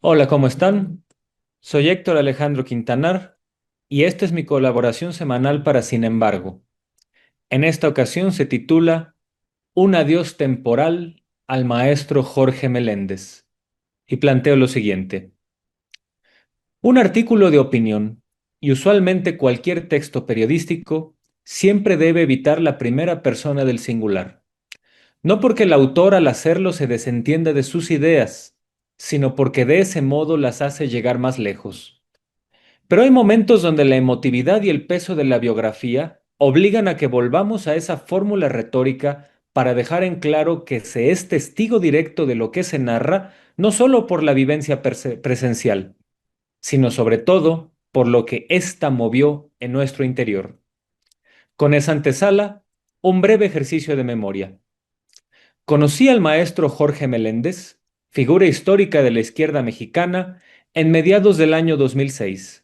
Hola, ¿cómo están? Soy Héctor Alejandro Quintanar y esta es mi colaboración semanal para Sin embargo. En esta ocasión se titula Un adiós temporal al maestro Jorge Meléndez y planteo lo siguiente. Un artículo de opinión, y usualmente cualquier texto periodístico, siempre debe evitar la primera persona del singular. No porque el autor al hacerlo se desentienda de sus ideas, sino porque de ese modo las hace llegar más lejos. Pero hay momentos donde la emotividad y el peso de la biografía obligan a que volvamos a esa fórmula retórica para dejar en claro que se es testigo directo de lo que se narra, no solo por la vivencia presencial, sino sobre todo por lo que ésta movió en nuestro interior. Con esa antesala, un breve ejercicio de memoria. Conocí al maestro Jorge Meléndez, figura histórica de la izquierda mexicana, en mediados del año 2006.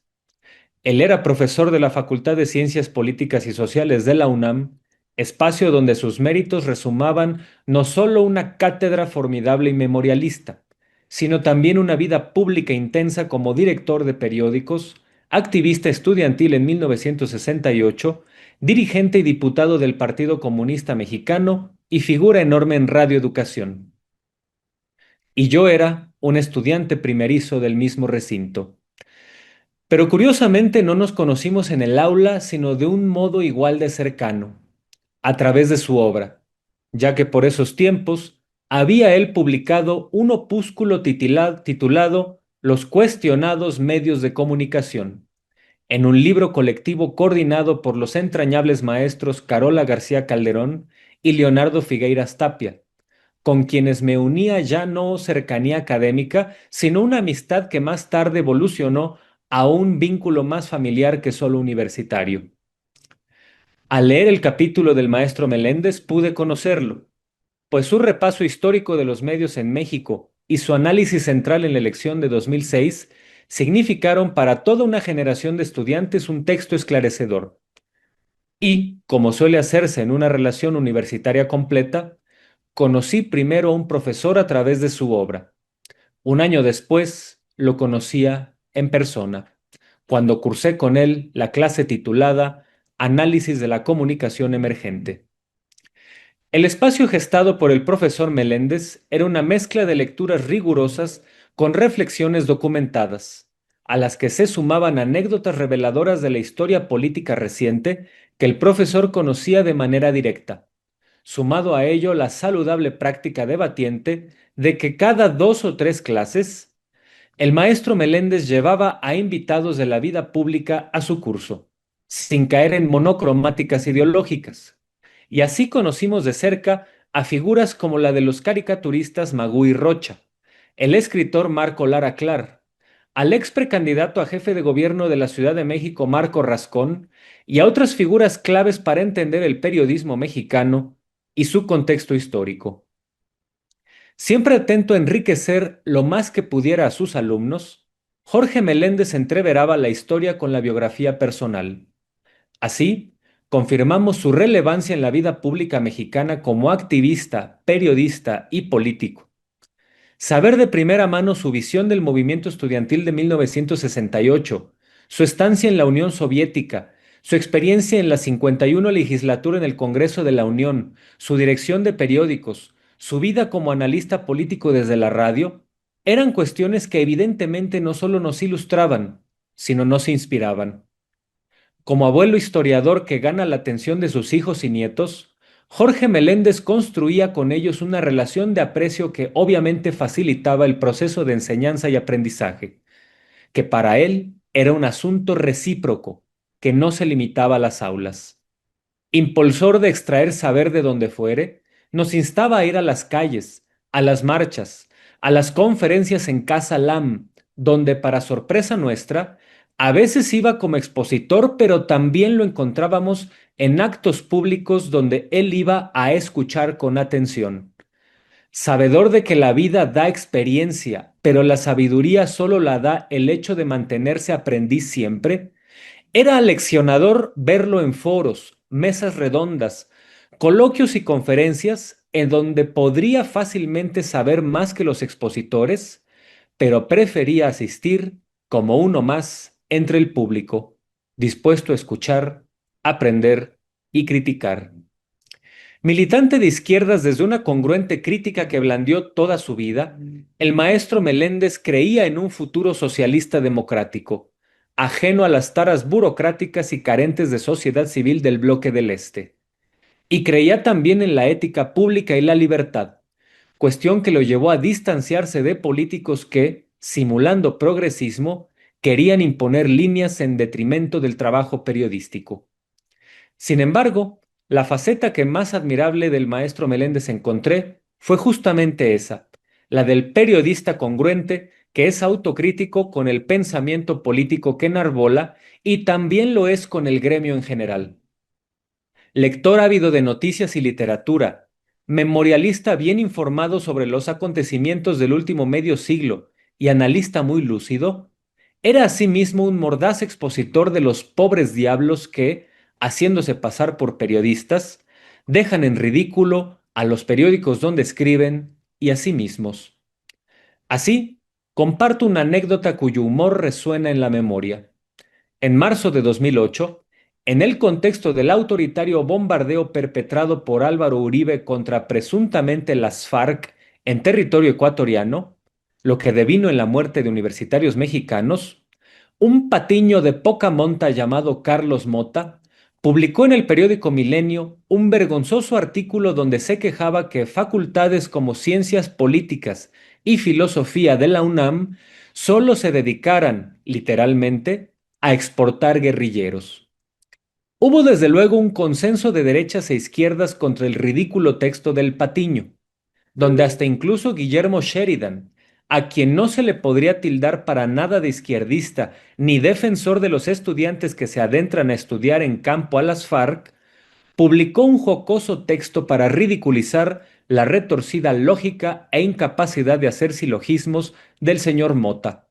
Él era profesor de la Facultad de Ciencias Políticas y Sociales de la UNAM, espacio donde sus méritos resumaban no solo una cátedra formidable y memorialista, sino también una vida pública intensa como director de periódicos, activista estudiantil en 1968, dirigente y diputado del Partido Comunista Mexicano y figura enorme en radioeducación. Y yo era un estudiante primerizo del mismo recinto. Pero curiosamente no nos conocimos en el aula, sino de un modo igual de cercano, a través de su obra, ya que por esos tiempos había él publicado un opúsculo titulado Los cuestionados medios de comunicación, en un libro colectivo coordinado por los entrañables maestros Carola García Calderón y Leonardo Figueiras Tapia, con quienes me unía ya no cercanía académica, sino una amistad que más tarde evolucionó a un vínculo más familiar que solo universitario. Al leer el capítulo del maestro Meléndez pude conocerlo, pues su repaso histórico de los medios en México y su análisis central en la elección de 2006 significaron para toda una generación de estudiantes un texto esclarecedor. Y, como suele hacerse en una relación universitaria completa, conocí primero a un profesor a través de su obra. Un año después lo conocía en persona, cuando cursé con él la clase titulada Análisis de la comunicación emergente. El espacio gestado por el profesor Meléndez era una mezcla de lecturas rigurosas con reflexiones documentadas, a las que se sumaban anécdotas reveladoras de la historia política reciente que el profesor conocía de manera directa, sumado a ello la saludable práctica debatiente de que cada dos o tres clases el maestro Meléndez llevaba a invitados de la vida pública a su curso, sin caer en monocromáticas ideológicas. Y así conocimos de cerca a figuras como la de los caricaturistas Magú y Rocha, el escritor Marco Lara Clar, al ex precandidato a jefe de gobierno de la Ciudad de México Marco Rascón y a otras figuras claves para entender el periodismo mexicano y su contexto histórico. Siempre atento a enriquecer lo más que pudiera a sus alumnos, Jorge Meléndez entreveraba la historia con la biografía personal. Así, confirmamos su relevancia en la vida pública mexicana como activista, periodista y político. Saber de primera mano su visión del movimiento estudiantil de 1968, su estancia en la Unión Soviética, su experiencia en la 51 legislatura en el Congreso de la Unión, su dirección de periódicos, su vida como analista político desde la radio, eran cuestiones que evidentemente no solo nos ilustraban, sino nos inspiraban. Como abuelo historiador que gana la atención de sus hijos y nietos, Jorge Meléndez construía con ellos una relación de aprecio que obviamente facilitaba el proceso de enseñanza y aprendizaje, que para él era un asunto recíproco, que no se limitaba a las aulas. Impulsor de extraer saber de donde fuere, nos instaba a ir a las calles, a las marchas, a las conferencias en Casa Lam, donde, para sorpresa nuestra, a veces iba como expositor, pero también lo encontrábamos en actos públicos donde él iba a escuchar con atención. Sabedor de que la vida da experiencia, pero la sabiduría solo la da el hecho de mantenerse aprendiz siempre, era aleccionador verlo en foros, mesas redondas, coloquios y conferencias en donde podría fácilmente saber más que los expositores, pero prefería asistir como uno más entre el público, dispuesto a escuchar, aprender y criticar. Militante de izquierdas desde una congruente crítica que blandió toda su vida, el maestro Meléndez creía en un futuro socialista democrático, ajeno a las taras burocráticas y carentes de sociedad civil del bloque del Este. Y creía también en la ética pública y la libertad, cuestión que lo llevó a distanciarse de políticos que, simulando progresismo, querían imponer líneas en detrimento del trabajo periodístico. Sin embargo, la faceta que más admirable del maestro Meléndez encontré fue justamente esa, la del periodista congruente que es autocrítico con el pensamiento político que enarbola y también lo es con el gremio en general. Lector ávido de noticias y literatura, memorialista bien informado sobre los acontecimientos del último medio siglo y analista muy lúcido, era asimismo un mordaz expositor de los pobres diablos que, haciéndose pasar por periodistas, dejan en ridículo a los periódicos donde escriben y a sí mismos. Así, comparto una anécdota cuyo humor resuena en la memoria. En marzo de 2008, en el contexto del autoritario bombardeo perpetrado por Álvaro Uribe contra presuntamente las FARC en territorio ecuatoriano, lo que devino en la muerte de universitarios mexicanos, un patiño de poca monta llamado Carlos Mota publicó en el periódico Milenio un vergonzoso artículo donde se quejaba que facultades como Ciencias Políticas y Filosofía de la UNAM solo se dedicaran, literalmente, a exportar guerrilleros. Hubo desde luego un consenso de derechas e izquierdas contra el ridículo texto del Patiño, donde hasta incluso Guillermo Sheridan, a quien no se le podría tildar para nada de izquierdista ni defensor de los estudiantes que se adentran a estudiar en campo a las FARC, publicó un jocoso texto para ridiculizar la retorcida lógica e incapacidad de hacer silogismos del señor Mota.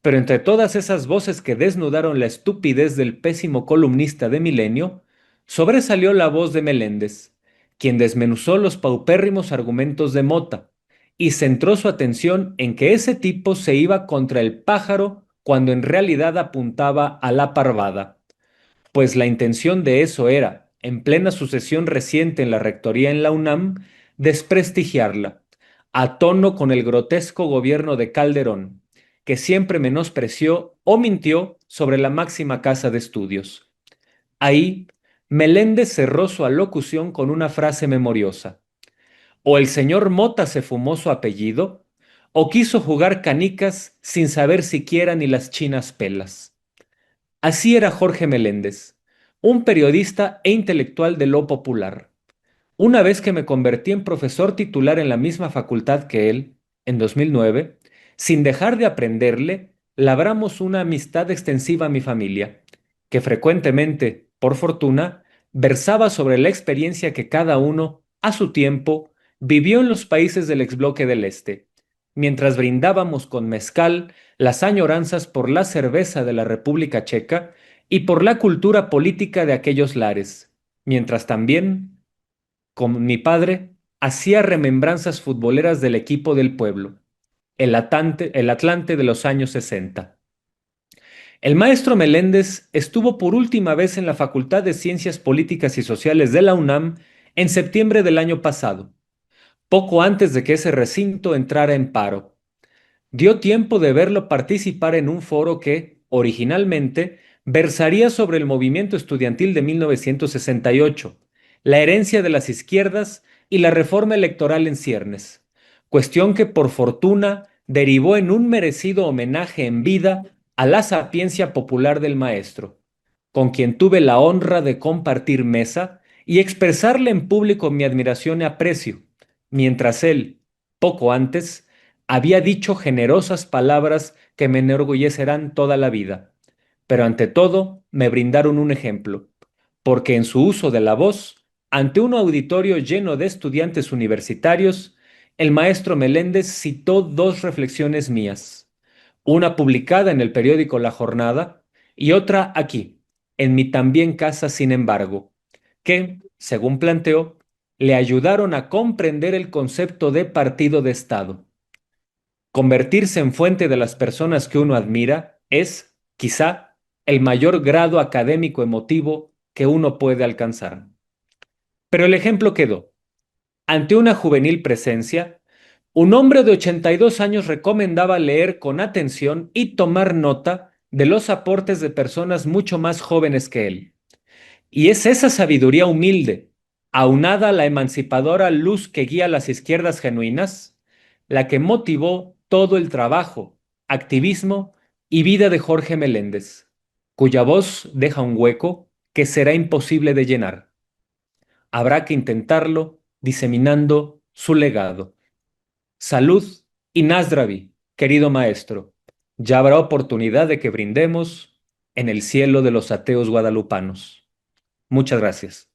Pero entre todas esas voces que desnudaron la estupidez del pésimo columnista de Milenio, sobresalió la voz de Meléndez, quien desmenuzó los paupérrimos argumentos de Mota y centró su atención en que ese tipo se iba contra el pájaro cuando en realidad apuntaba a la parvada, pues la intención de eso era, en plena sucesión reciente en la rectoría en la UNAM, desprestigiarla, a tono con el grotesco gobierno de Calderón, que siempre menospreció o mintió sobre la máxima casa de estudios. Ahí, Meléndez cerró su alocución con una frase memoriosa. O el señor Mota se fumó su apellido, o quiso jugar canicas sin saber siquiera ni las chinas pelas. Así era Jorge Meléndez, un periodista e intelectual de lo popular. Una vez que me convertí en profesor titular en la misma facultad que él, en 2009, sin dejar de aprenderle, labramos una amistad extensiva a mi familia, que frecuentemente, por fortuna, versaba sobre la experiencia que cada uno, a su tiempo, vivió en los países del exbloque del Este, mientras brindábamos con mezcal las añoranzas por la cerveza de la República Checa y por la cultura política de aquellos lares, mientras también con mi padre, hacía remembranzas futboleras del equipo del pueblo, el Atlante de los años 60. El maestro Meléndez estuvo por última vez en la Facultad de Ciencias Políticas y Sociales de la UNAM en septiembre del año pasado, poco antes de que ese recinto entrara en paro. Dio tiempo de verlo participar en un foro que, originalmente, versaría sobre el movimiento estudiantil de 1968, la herencia de las izquierdas y la reforma electoral en ciernes, cuestión que por fortuna derivó en un merecido homenaje en vida a la sapiencia popular del maestro, con quien tuve la honra de compartir mesa y expresarle en público mi admiración y aprecio, mientras él, poco antes, había dicho generosas palabras que me enorgullecerán toda la vida, pero ante todo me brindaron un ejemplo, porque en su uso de la voz, ante un auditorio lleno de estudiantes universitarios, el maestro Meléndez citó dos reflexiones mías, una publicada en el periódico La Jornada y otra aquí, en mi también casa, sin embargo, que, según planteó, le ayudaron a comprender el concepto de partido de Estado. Convertirse en fuente de las personas que uno admira es, quizá, el mayor grado académico emotivo que uno puede alcanzar. Pero el ejemplo quedó. Ante una juvenil presencia, un hombre de 82 años recomendaba leer con atención y tomar nota de los aportes de personas mucho más jóvenes que él. Y es esa sabiduría humilde, aunada a la emancipadora luz que guía las izquierdas genuinas, la que motivó todo el trabajo, activismo y vida de Jorge Meléndez, cuya voz deja un hueco que será imposible de llenar. Habrá que intentarlo diseminando su legado. Salud y Nasdravi, querido maestro. Ya habrá oportunidad de que brindemos en el cielo de los ateos guadalupanos. Muchas gracias.